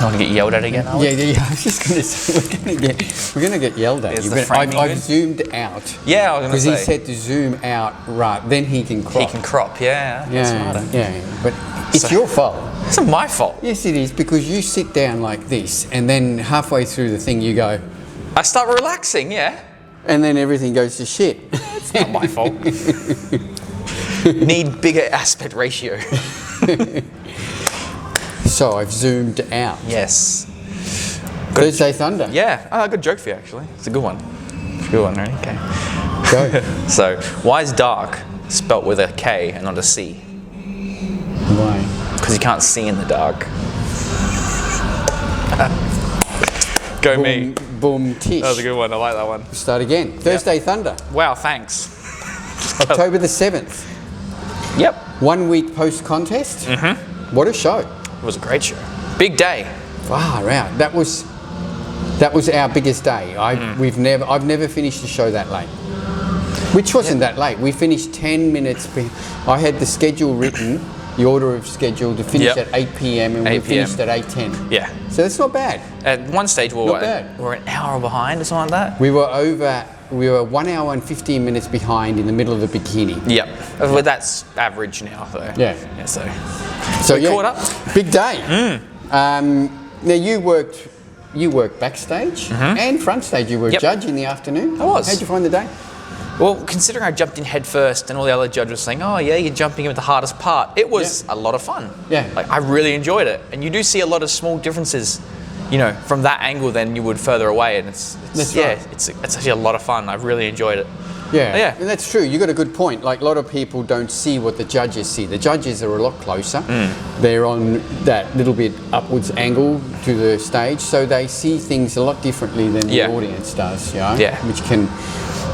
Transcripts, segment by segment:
Not gonna get yelled at again, are we? Yeah. I was just gonna say we're gonna get yelled at. I've zoomed out. Yeah, I was gonna say. Because he said to zoom out, right? Then he can crop. He can crop. Yeah. That's smarter. Yeah. But it's your fault. It's not my fault. Yes, it is, because you sit down like this, and then halfway through the thing you go. I start relaxing. Yeah. And then everything goes to shit. It's not my fault. Need bigger aspect ratio. So I've zoomed out. Yes. Thursday Thunder. Yeah. Good joke for you, actually. It's a good one. It's a good one, right? Okay. Go. So, why is dark spelt with a K and not a C? Why? Because you can't see in the dark. Go Boom, me. Boom, tish. That was a good one. I like that one. Start again. Thursday Thunder. Wow, thanks. October the 7th. Yep. 1 week post contest. Mm-hmm. What a show. It was a great show. Big day. Far out. That was our biggest day. I've never finished a show that late. Which wasn't that late. We finished 10 minutes. I had the schedule written, the order of schedule to finish at 8 p.m. and we finished at 8:10. Yeah. So that's not bad. At one stage we were an hour behind or something like that. We were 1 hour and 15 minutes behind in the middle of the bikini. Yep. Well, that's average now, though. Yeah. So yeah, caught up. Big day. Now you worked backstage and front stage. You were a judge in the afternoon. I was. How'd you find the day? Well, considering I jumped in head first and all the other judges were saying, oh yeah, you're jumping in with the hardest part, it was a lot of fun. Yeah. Like, I really enjoyed it. And you do see a lot of small differences, from that angle than you would further away. And it's actually a lot of fun. I've really enjoyed it. Yeah, and that's true. You got a good point. Like, a lot of people don't see what the judges see. The judges are a lot closer. They're on that little bit upwards angle to the stage, so they see things a lot differently than the audience does. Which can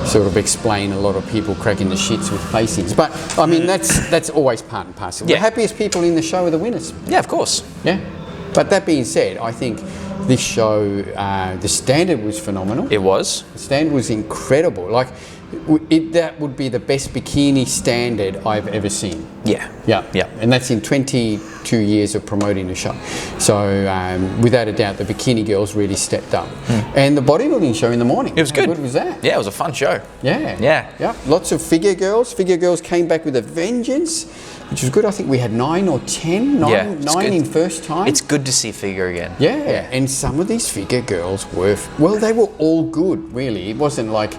sort of explain a lot of people cracking the shits with placings. But I mean, that's always part and parcel. The happiest people in the show are the winners. Yeah, of course. Yeah. But that being said, I think this show, the standard was phenomenal. It was. The standard was incredible. Like, that would be the best bikini standard I've ever seen. Yeah. And that's in 22 years of promoting the show. So without a doubt, the bikini girls really stepped up. And the bodybuilding show in the morning. It was good. How good was that? Yeah, it was a fun show. Yeah. Lots of figure girls. Figure girls came back with a vengeance, which was good. I think we had 9 or 10. Nine in first time. It's good to see figure again. Yeah. And some of these figure girls were, they were all good, really. It wasn't like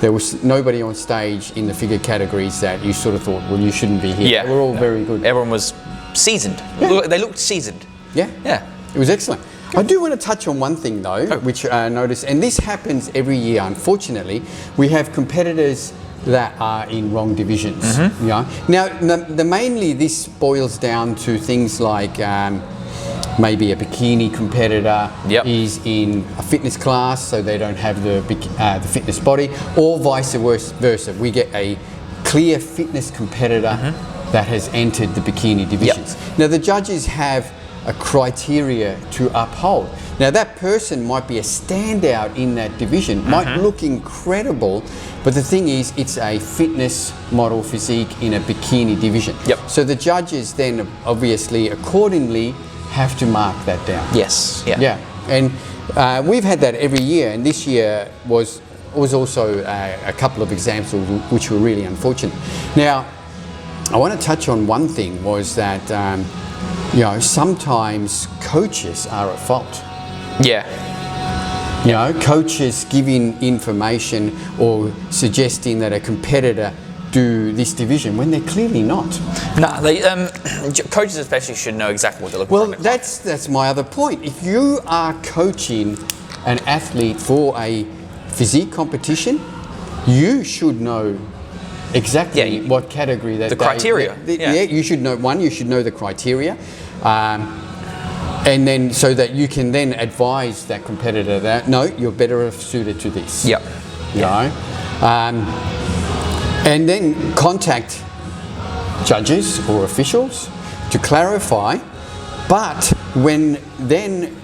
there was nobody on stage in the figure categories that you sort of thought, well, you shouldn't be here. They were all very good. Everyone was seasoned. Yeah. They looked seasoned. Yeah. It was excellent. I do want to touch on one thing, though, which I noticed, and this happens every year, unfortunately. We have competitors that are in wrong divisions. Now, mainly this boils down to things like maybe a bikini competitor is in a fitness class, so they don't have the fitness body, or vice versa. We get a clear fitness competitor that has entered the bikini divisions. Now, the judges have a criteria to uphold. Now, that person might be a standout in that division, might look incredible, but the thing is, it's a fitness model physique in a bikini division. So the judges then obviously accordingly have to mark that down. Yes. And we've had that every year, and this year was also a couple of examples which were really unfortunate. Now, I want to touch on one thing, was that sometimes coaches are at fault. Coaches giving information or suggesting that a competitor do this division when they're clearly not. No, coaches especially should know exactly what they're looking for. Well, that's my other point. If you are coaching an athlete for a physique competition, you should know exactly what category that the criteria. You should know. One, you should know the criteria, and then so that you can then advise that competitor that no, you're better suited to this. And then contact judges or officials to clarify. But when then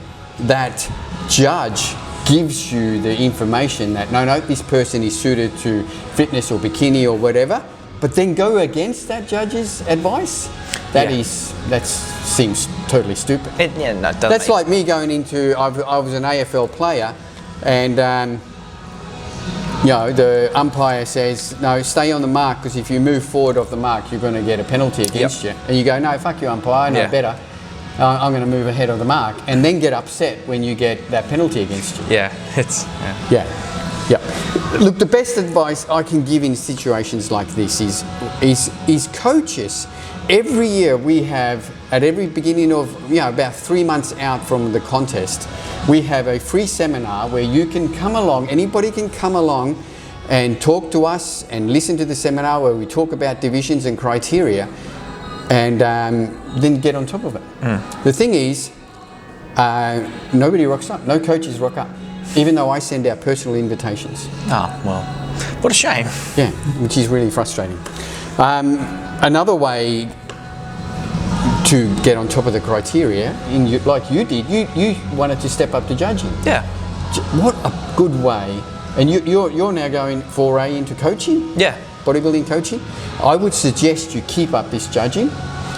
that judge gives you the information that no, this person is suited to fitness or bikini or whatever, but then go against that judge's advice, that seems totally stupid. No, That's like me going into, I was an AFL player, and the umpire says, no, stay on the mark, because if you move forward of the mark, you're going to get a penalty against you. And you go, no, fuck you, umpire, I know better. I'm going to move ahead of the mark, and then get upset when you get that penalty against you. Yeah. Look, the best advice I can give in situations like this is coaches. Every year we have, at every beginning of, about 3 months out from the contest, we have a free seminar where you can come along, anybody can come along and talk to us and listen to the seminar where we talk about divisions and criteria, and then get on top of it. The thing is, nobody rocks up, no coaches rock up, even though I send out personal invitations. Oh, well, what a shame. Yeah, which is really frustrating. Another way to get on top of the criteria, like you did, you wanted to step up to judging. Yeah. What a good way. And you're now going foray into coaching? Yeah. Bodybuilding coaching? I would suggest you keep up this judging.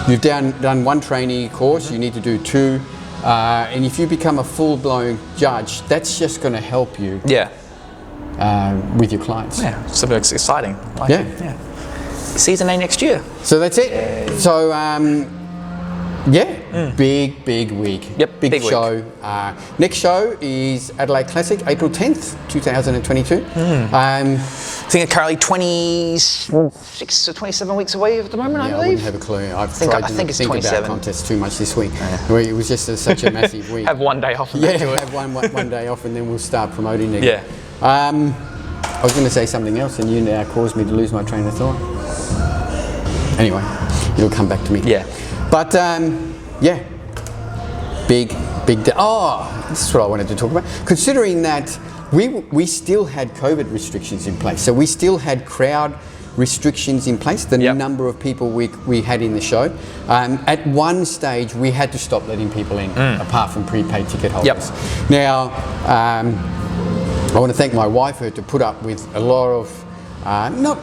You've done one trainee course, you need to do 2. And if you become a full-blown judge, that's just going to help you with your clients. Yeah, so it's exciting. Season A next year. So that's it. So, big week. Yep, big show. Next show is Adelaide Classic, April 10th, 2022. I think it's currently 26 or 27 weeks away at the moment, I believe. I wouldn't have a clue. I think it's 27. About contests too much this week. It was just such a massive week. Have one day off. Have one day off, and then we'll start promoting it. I was going to say something else, and you now caused me to lose my train of thought. Anyway, it'll come back to me. But big day. Oh, this is what I wanted to talk about. Considering that we still had COVID restrictions in place, so we still had crowd restrictions in place, the number of people we had in the show. At one stage, we had to stop letting people in, apart from prepaid ticket holders. Now, I want to thank my wife who had to put up with a lot of not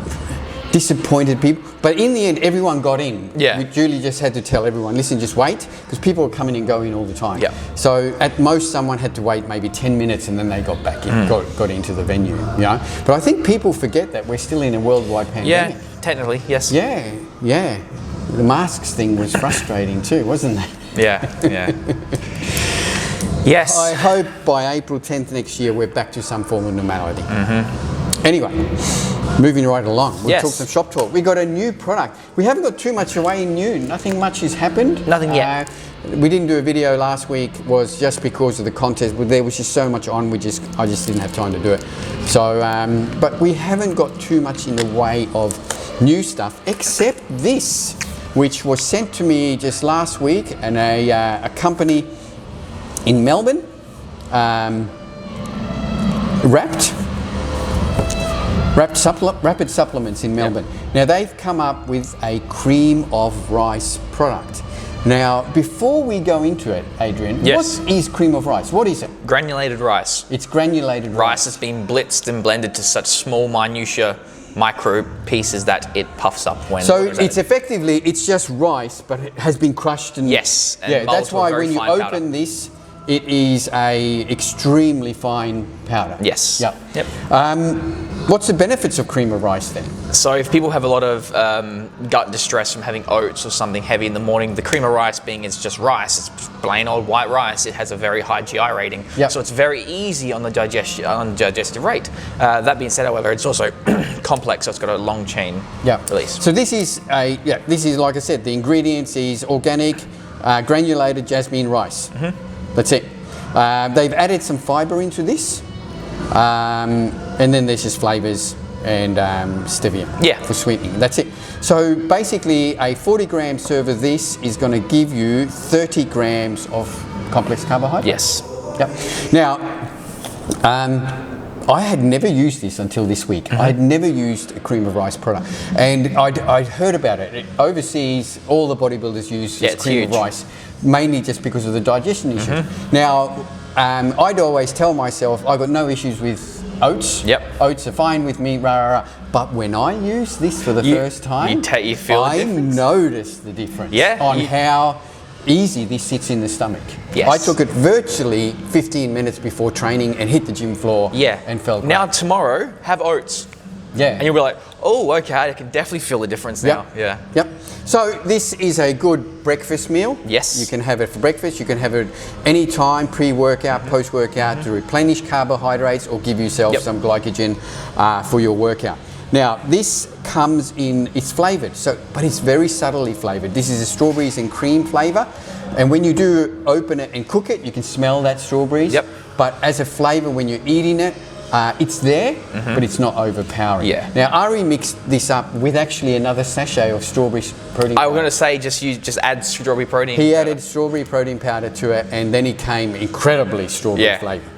disappointed people, but in the end everyone got in. Julie just had to tell everyone, listen, just wait, because people were coming and going all the time. So at most someone had to wait maybe 10 minutes and then they got back in, got into the venue. But I think people forget that we're still in a worldwide pandemic. Technically, yes. The masks thing was frustrating too, wasn't it? Yes. I hope by April 10th next year we're back to some form of normality. Anyway, moving right along, we'll talk some shop talk. We got a new product. We haven't got too much away new. Nothing much has happened. Nothing yet. We didn't do a video last week, was just because of the contest. There was just so much on, I just didn't have time to do it. So, but we haven't got too much in the way of new stuff, except this, which was sent to me just last week, and a company in Melbourne, Rapid Supplements in Melbourne. Now they've come up with a cream of rice product. Now, before we go into it, Adrian, what is cream of rice? What is it? Granulated rice. It's granulated rice. Rice has been blitzed and blended to such small, minutiae, micro pieces that it puffs up when. So it's effectively, it's just rice, but it has been crushed and. Yes. And that's why when you open this, it is a extremely fine powder. Yes. Yep. What's the benefits of cream of rice then? So if people have a lot of gut distress from having oats or something heavy in the morning, the cream of rice, being it's just rice, it's plain old white rice, it has a very high GI rating. So it's very easy on the digestive rate. That being said, however, it's also complex, so it's got a long chain release. So this is like I said, the ingredients is organic, granulated jasmine rice. That's it. They've added some fibre into this, and then there's just flavours and stevia for sweetening. That's it. So basically, a 40-gram serve of this is going to give you 30 grams of complex carbohydrate. Yes. Now, I had never used this until this week. I had never used a cream of rice product, and I'd heard about it. Overseas, all the bodybuilders use this cream of rice, mainly just because of the digestion issues. Now, I'd always tell myself I got no issues with oats. Oats are fine with me, but when I use this for the first time, you feel I the difference. noticed the difference on how easy this sits in the stomach. Yes. I took it virtually 15 minutes before training and hit the gym floor and felt great. Now tomorrow, have oats. Yeah. And you'll be like, oh, okay, I can definitely feel the difference now. Yeah. Yep. So this is a good breakfast meal. Yes. You can have it for breakfast. You can have it any time, pre-workout, post-workout, to replenish carbohydrates or give yourself some glycogen for your workout. Now, this comes in, it's flavored, but it's very subtly flavored. This is a strawberries and cream flavor. And when you do open it and cook it, you can smell that strawberries. Yep. But as a flavor, when you're eating it, it's there, but it's not overpowering. Yeah. Now, Ari mixed this up with actually another sachet of strawberry protein powder. I was going to say, just add strawberry protein. He added strawberry protein powder to it, and then it came incredibly strawberry flavor.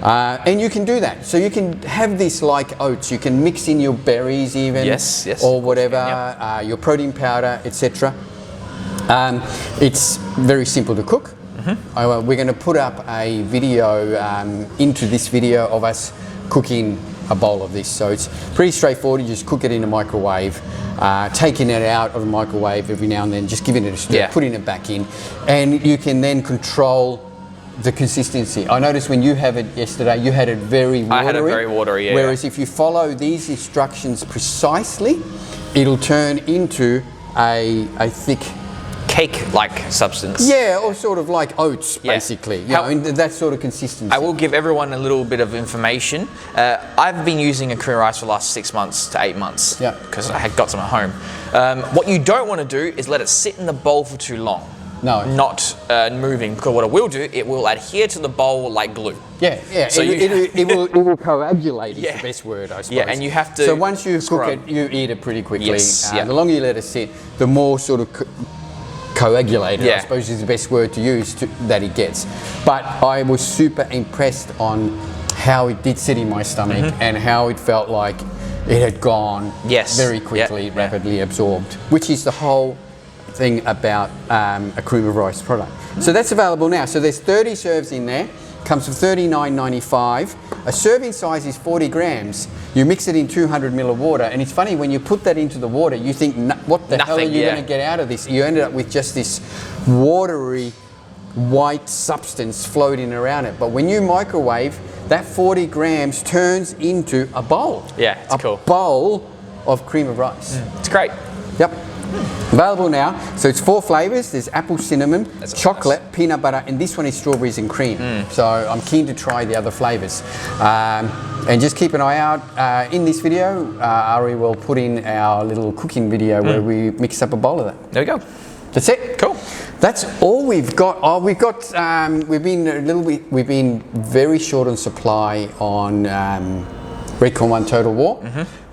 And you can do that. So you can have this like oats. You can mix in your berries even, or whatever, your protein powder, etc. It's very simple to cook. We're going to put up a video into this video of us cooking a bowl of this. So it's pretty straightforward. You just cook it in a microwave, taking it out of the microwave every now and then, just giving it a stir, putting it back in, and you can then control the consistency. I noticed when you have it yesterday, you had it very watery. I had it very watery, Whereas if you follow these instructions precisely, it'll turn into a thick cake-like substance. Yeah, or sort of like oats, basically. You know, that sort of consistency. I will give everyone a little bit of information. I've been using a cream rice for the last 6 months to 8 months because I had got some at home. What you don't want to do is let it sit in the bowl for too long. No. Not moving, because what it will do, it will adhere to the bowl like glue. Yeah, yeah. So it will coagulate is the best word, I suppose. Yeah, and you have to. So once you cook it, you eat it pretty quickly. Yes. The longer you let it sit, the more sort of coagulated, I suppose is the best word to use, that it gets. But I was super impressed on how it did sit in my stomach and how it felt like it had gone very quickly, rapidly absorbed, which is the whole thing about a cream of rice product. So that's available now. So there's 30 serves in there. Comes for $39.95. A serving size is 40 grams. You mix it in 200 ml of water, and it's funny when you put that into the water, you think, what the hell are you going to get out of this? You ended up with just this watery white substance floating around it. But when you microwave, that 40 grams turns into a bowl. Yeah, it's cool. A bowl of cream of rice. It's great. Yep. Available now. So it's 4 flavors. There's apple cinnamon, chocolate, peanut butter, and this one is strawberries and cream. So I'm keen to try the other flavors. And just keep an eye out. In this video, Ari will put in our little cooking video where we mix up a bowl of that. There we go. That's it. Cool. That's all we've got. Oh, we've been very short on supply on Red Corn 1 Total War.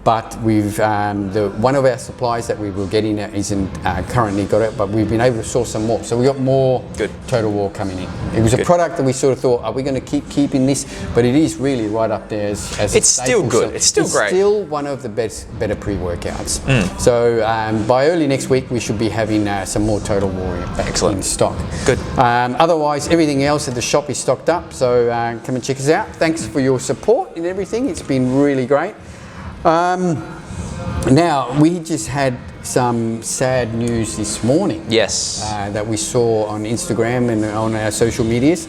But we've one of our suppliers that we were getting isn't currently got it, but we've been able to source some more. So we got more Total War coming in. It was a product that we sort of thought, are we going to keep keeping this? But it is really right up there as it's still good. So it's still great. It's still one of the better pre-workouts. So by early next week, we should be having some more Total War back in stock. Good. Otherwise, everything else at the shop is stocked up. So come and check us out. Thanks for your support and everything. It's been really great. Now, we just had some sad news this morning. Yes. That we saw on Instagram and on our social medias,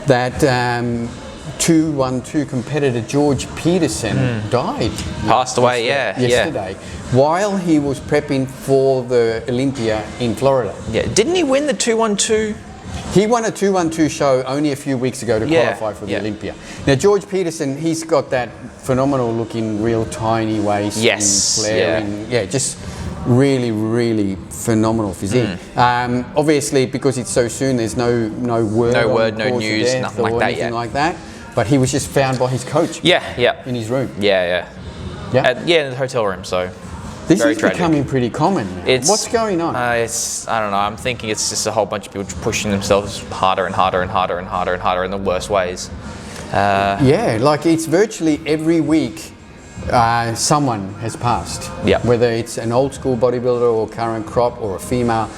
that 212 competitor George Peterson died. Passed away, yesterday, while he was prepping for the Olympia in Florida. Yeah. Didn't he win the 212? He won a 212 show only a few weeks ago to qualify for the Olympia. Now, George Peterson, he's got that phenomenal looking, real tiny waist and flare. Just really, really phenomenal physique. Obviously, because it's so soon, there's no word, no news, nothing like that yet. Like that. But he was just found by his coach. In his room. In the hotel room. So. This is becoming pretty common now. What's going on? I don't know. I'm thinking it's just a whole bunch of people pushing themselves harder and harder and harder and harder and harder in the worst ways. Like it's virtually every week someone has passed. Whether it's an old school bodybuilder or current crop or a female,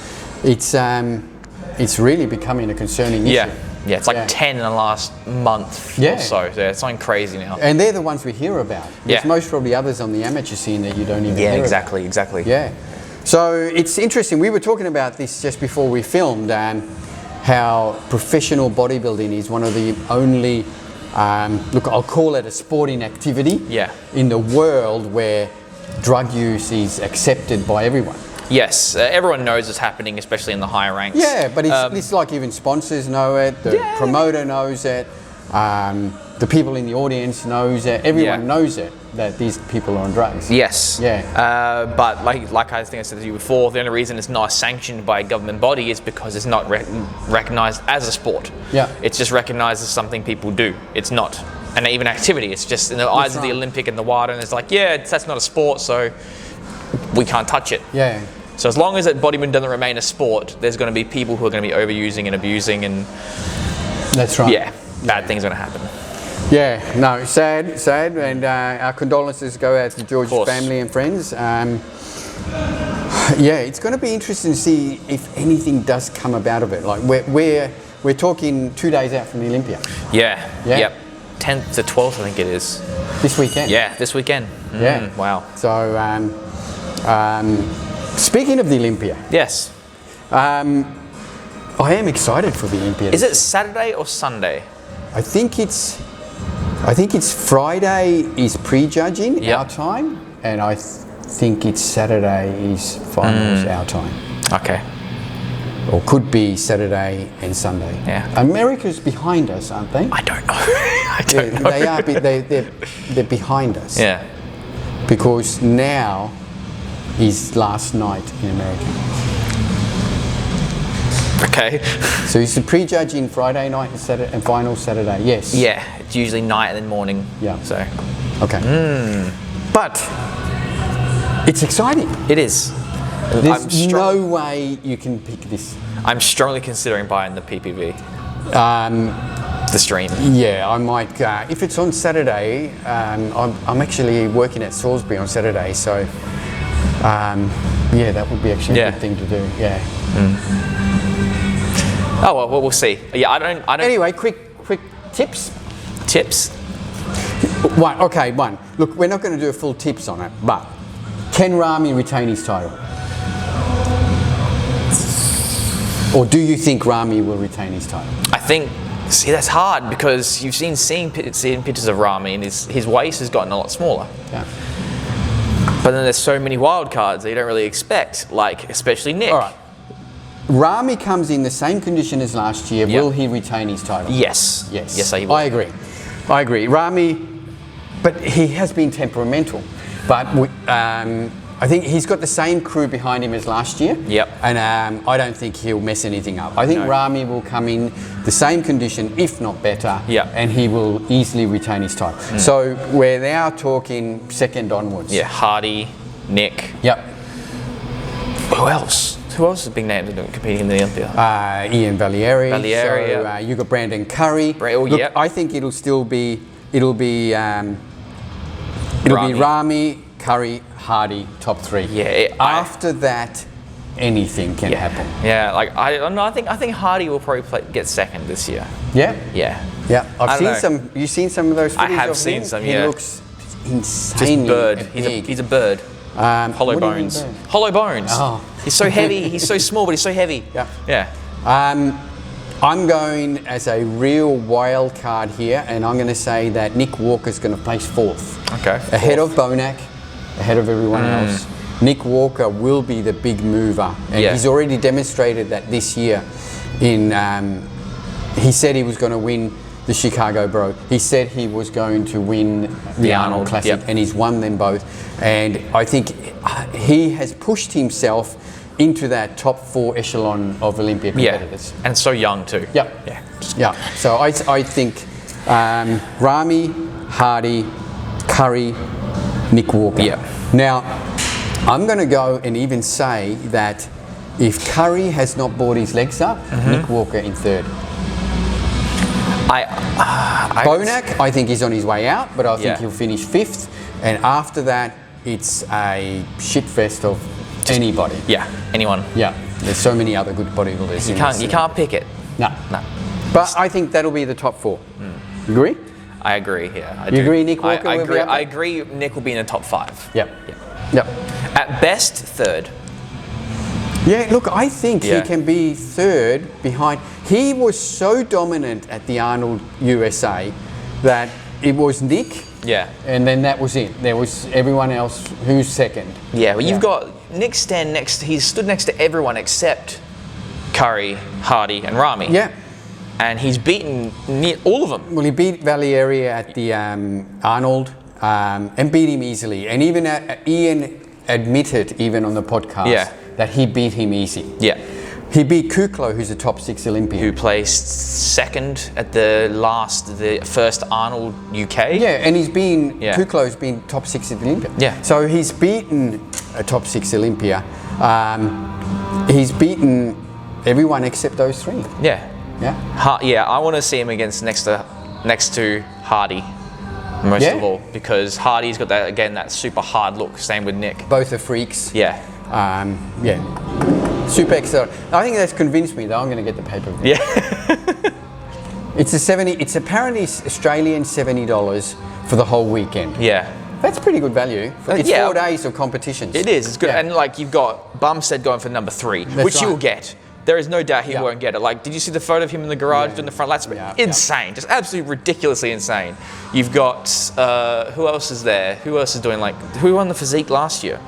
it's really becoming a concerning issue. Yeah, it's like 10 in the last month or so. Yeah, it's something crazy now. And they're the ones we hear about. There's most probably others on the amateur scene that you don't even hear about. Exactly. Yeah. So it's interesting. We were talking about this just before we filmed, how professional bodybuilding is one of the only, look, I'll call it a sporting activity in the world where drug use is accepted by everyone. Yes, everyone knows it's happening, especially in the higher ranks. Yeah, but it's like even sponsors know it, the promoter knows it, the people in the audience knows it, everyone knows it, that these people are on drugs. Yes. Yeah. But like I think I said to you before, the only reason it's not sanctioned by a government body is because it's not recognized as a sport. Yeah. It's just recognized as something people do. It's not an even activity. It's just in the eyes of the Olympic and the wider, and it's like, that's not a sport, so we can't touch it. Yeah. So as long as bodybuilding doesn't remain a sport, there's going to be people who are going to be overusing and abusing, and that's right. Yeah, bad things are going to happen. Yeah, no, sad, and our condolences go out to George's family and friends. Yeah, it's going to be interesting to see if anything does come about of it. Like we're talking 2 days out from the Olympia. Yeah. Yep. 10th to 12th, I think it is. This weekend. Yeah, this weekend. Yeah. Wow. So, speaking of the Olympia. Yes. I am excited for the Olympia. Is it Saturday or Sunday? I think it's Friday is prejudging our time, and I think it's Saturday is finals our time. Okay. Or could be Saturday and Sunday. Yeah. America's behind us, aren't they? I don't know. I don't know. They are. They're behind us. Yeah. Because now is last night in America. Okay. So it's the prejudging Friday night and Saturday and final Saturday. Yes. Yeah. It's usually night and then morning. Yeah. So. Okay. But it's exciting. It is. There's no way you can pick this. I'm strongly considering buying the PPV. The stream. Yeah, I might. If it's on Saturday, I'm actually working at Salisbury on Saturday, so that would be actually a good thing to do. Yeah. Oh well, we'll see. Yeah, I don't. Anyway, quick tips. Tips. One. Look, we're not going to do a full tips on it, but can Ramy retain his title? Or do you think Ramy will retain his title? I think, that's hard because you've seen pictures of Ramy, and his waist has gotten a lot smaller. Yeah. But then there's so many wild cards that you don't really expect, like especially Nick. All right. Ramy comes in the same condition as last year. Yep. Will he retain his title? Yes. Yes, he will. I agree. Ramy, but he has been temperamental. But I think he's got the same crew behind him as last year. Yep. And I don't think he'll mess anything up. I think Ramy will come in the same condition, if not better, and he will easily retain his title. So we're now talking second onwards. Yeah, Hardy, Nick. Yep. Who else? Who else is big name competing in the Olympia? Ian Valieri. So, you got Brandon Curry. Look, I think it'll be Ramy, Curry, Hardy, top three. Yeah. After that, anything can happen. Yeah, like I don't know. I think Hardy will probably get second this year. Yeah. Yeah. Yeah. I've seen some. You've seen some of those footage I have of seen him? some. He looks insanely just bird. big. He's a bird. Hollow bones. Hollow bones. Oh. He's so heavy. He's so small, but he's so heavy. Yeah. Yeah. I'm going as a real wild card here, and I'm going to say that Nick Walker's going to place fourth. Okay. Ahead of Bonac, ahead of everyone else. Nick Walker will be the big mover, and he's already demonstrated that this year. He said he was going to win the Chicago Bro. He said he was going to win the Arnold Classic, and he's won them both. And I think he has pushed himself into that top 4 echelon of Olympia competitors. Yeah, and so young too. Yeah. So I think Ramy, Hardy, Curry, Nick Walker. Yeah. Now, I'm going to go and even say that if Curry has not brought his legs up, Nick Walker in third. Bonac, I think he's on his way out, but I think he'll finish 5th. And after that, it's a shitfest of anybody. Yeah, anyone. Yeah, there's so many other good bodybuilders. You can't pick it. No. But I think that'll be the top 4. You agree? I agree. Yeah. You agree, Nick Walker? I agree. Nick will be in the top 5. Yep. At best, third. Yeah, look, I think he can be third behind. He was so dominant at the Arnold USA that it was Nick. Yeah. And then that was it. There was everyone else who's second. Yeah, well, you've got Nick stand he's stood next to everyone except Curry, Hardy, and Rami. Yeah. And he's beaten all of them. Well, he beat Valieri at the Arnold and beat him easily. And even Ian admitted, even on the podcast, that he beat him easy. Yeah. He beat Kuklo, who's a top 6 Olympian. Who placed second at the first Arnold UK. Yeah, and Kuklo's been top 6 at the Olympia. Yeah. So he's beaten a top 6 Olympia. He's beaten everyone except those 3. Yeah. Yeah. I want to see him against next to Hardy. Most of all, because Hardy's got that super hard look. Same with Nick. Both are freaks. Yeah. Super excellent. I think that's convinced me though. I'm going to get the paper. Yeah. It's apparently Australian $70 for the whole weekend. Yeah. That's pretty good value. It's 4 days of competitions. It is. It's good. Yeah. And like you've got Bumstead going for number 3, which you'll get. There is no doubt he won't get it. Like, did you see the photo of him in the garage doing the front lats? Insane. Just absolutely ridiculously insane. You've got, who else is there? Who else is doing who won the physique last year?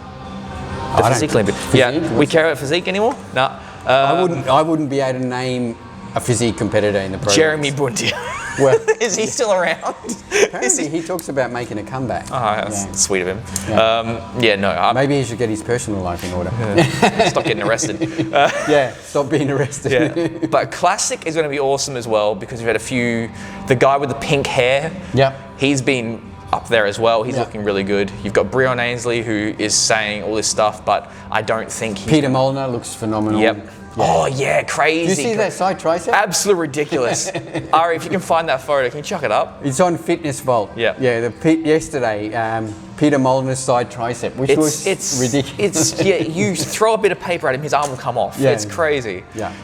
The physique Olympiad. Yeah. We care about physique anymore? No. I wouldn't be able to name a physique competitor in the program. Jeremy Buntia. Well, is he still around? Apparently he talks about making a comeback. Oh, that's sweet of him. Yeah. Maybe he should get his personal life in order. Stop getting arrested. Stop being arrested. Yeah. But Classic is going to be awesome as well because we've had a few. The guy with the pink hair. Yeah. He's been up there as well. He's looking really good. You've got Breon Ainsley who is saying all this stuff, but I don't think Peter Molnar looks phenomenal. Yep. Yeah. Oh yeah, crazy. Do you see that side tricep? Absolutely ridiculous. Ari, if you can find that photo, can you chuck it up? It's on Fitness Vault. Yeah. Yeah. Yesterday, Peter Molnar's side tricep, which was ridiculous. You throw a bit of paper at him, his arm will come off. Yeah. It's crazy. Yeah.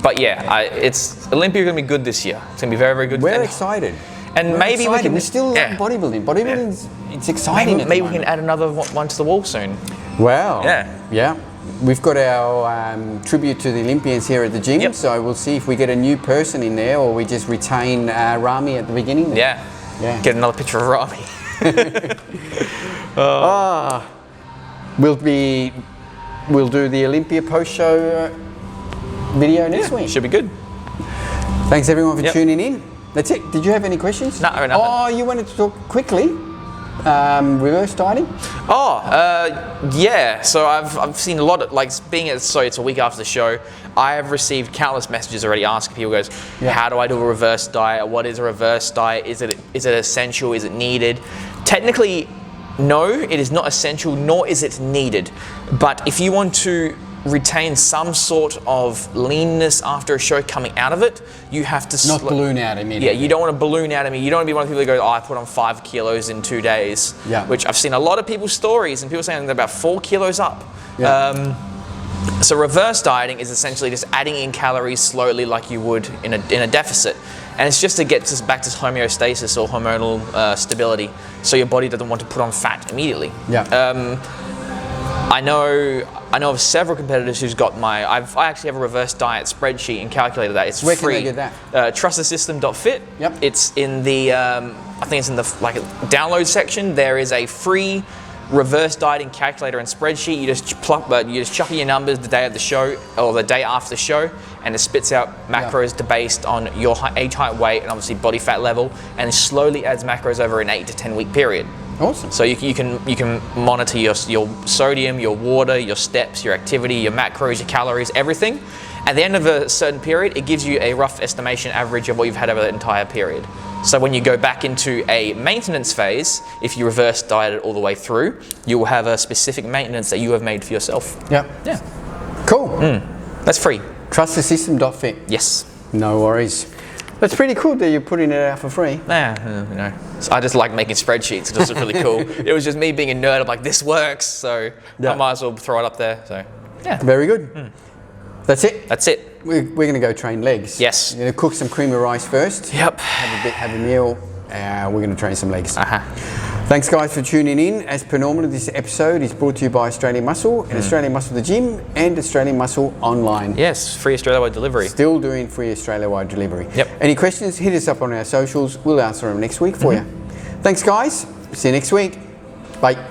But it's Olympia going to be good this year. It's going to be very, very good. We're excited. And maybe we still love bodybuilding. Bodybuilding, it's exciting. Maybe we can add another one to the wall soon. Wow. Yeah. We've got our tribute to the Olympians here at the gym, so we'll see if we get a new person in there or we just retain Rami at the beginning there. Yeah. Get another picture of Rami. We'll do the Olympia post-show video next week. Should be good. Thanks everyone for tuning in. That's it. Did you have any questions? No, nothing. Oh, you wanted to talk quickly? Reverse dieting? So I've seen a lot of, it's a week after the show, I have received countless messages already asking people, how do I do a reverse diet? What is a reverse diet? Is it essential? Is it needed? Technically, no, it is not essential, nor is it needed. But if you want to retain some sort of leanness after a show coming out of it, you have to not balloon out immediately. Yeah, you don't want to balloon out immediately. You don't want to be one of the people that go, I put on 5 kilos in 2 days. Yeah. Which I've seen a lot of people's stories and people saying they're about 4 kilos up. Yeah. So reverse dieting is essentially just adding in calories slowly like you would in a deficit. And it's just to get back to homeostasis or hormonal stability, so your body doesn't want to put on fat immediately. Yeah. I know of several competitors who's got I actually have a reverse diet spreadsheet and calculator that. It's free. Where can they get that? Trustsystem.fit. Yep. It's in the I think it's in the download section. There is a free reverse dieting calculator and spreadsheet. You just chuck in your numbers the day of the show or the day after the show, and it spits out macros based on your age, height, weight, and obviously body fat level, and slowly adds macros over an 8 to 10 week period. Awesome. So you can monitor your sodium, your water, your steps, your activity, your macros, your calories, everything. At the end of a certain period, it gives you a rough estimation average of what you've had over that entire period. So when you go back into a maintenance phase, if you reverse diet it all the way through, you will have a specific maintenance that you have made for yourself. Yep. Yeah. Cool. That's free. Trustsystem.fit. Yes. No worries. That's pretty cool that you're putting it out for free. So I just like making spreadsheets. It was really cool. It was just me being a nerd. I'm like, this works, so I might as well throw it up there. So yeah. Very good. That's it. That's it. We're going to go train legs. Yes. You're going to cook some cream of rice first. Yep. Have a meal. We're going to train some legs. Thanks guys for tuning in. As per normal, this episode is brought to you by Australian Muscle and Australian Muscle the Gym and Australian Muscle Online. Yes, free Australia-wide delivery. Still doing free Australia-wide delivery. Yep. Any questions, hit us up on our socials. We'll answer them next week for you. Thanks guys. See you next week. Bye.